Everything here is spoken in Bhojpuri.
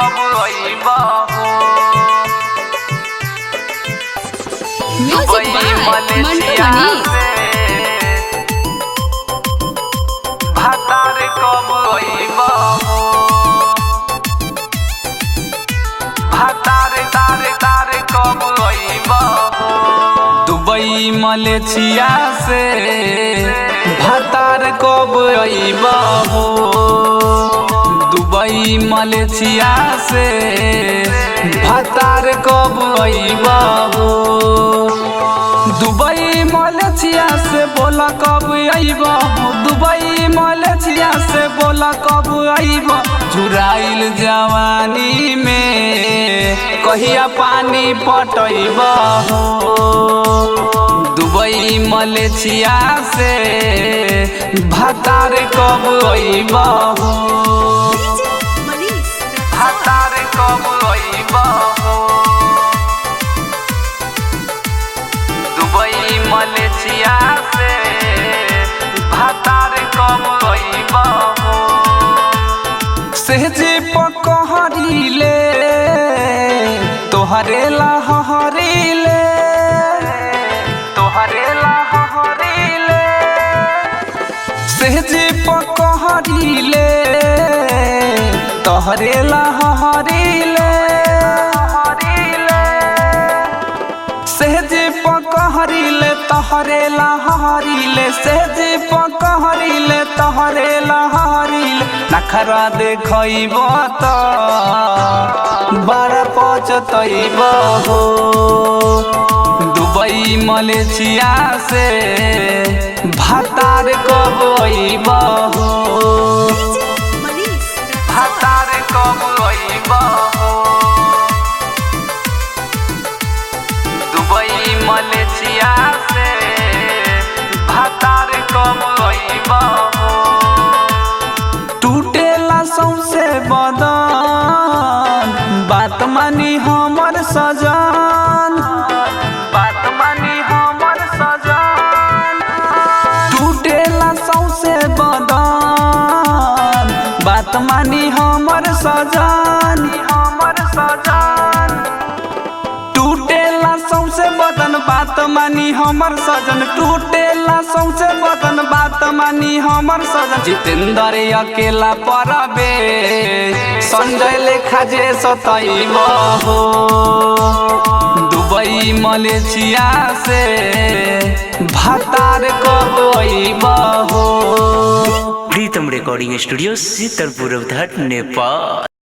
कब अइबा हो। म्यूजिक बाय मंटू मनी। भतार कब अइबा हो। भतार कब अइबा हो। दुबई मलेशिया से भतार कब अइबा हो। दुबई मलेशिया से भतार कब अइबा हो। दुबई मलेशिया से बोला कब अइबा हो। दुबई मलेशिया से बोला कब अइबा। झुराइल जवानी में कहिया पानी पटैबा हो। दुबई मलेशिया से भतार कब अइबा हो। भतार कब अइबा हो। दुबई मलेशिया से भतार कब अइबा हो। सहजे पकहरीले तोहरे लहरीले तोहरे लहरीले। सहजे पकहरीले तोहरे लहरीले। सहजे पकहरीले तोहरे लहरीले। सहजे पकहरीले तोहरे लहरीले। नखरा देखैब त बड़ा पचतैब हो। दुबई मलेशिया से भतार कब अइब हो। भतार कब अइब हो। दुबई मलेशिया से भतार कब अइब हो। टूटेला सौंसे बदन बात मानी हमर सजन। बात मानी हमर सजन। टूटेला सौंसे बदन बात मानी हमर सजन। हमर सजन टूटेला सौंसे बदन बात मानी हमर सजन। टूटेला सौंसे बदन बात मानी हमर सजन। जितेंद्र अकेला परबे संजय लेखा जे सतैब हो। दुबई मलेशिया से भतार कब अइब हो। प्रीतम रिकॉर्डिंग स्टूडियो सीतलपुर, नेपाल।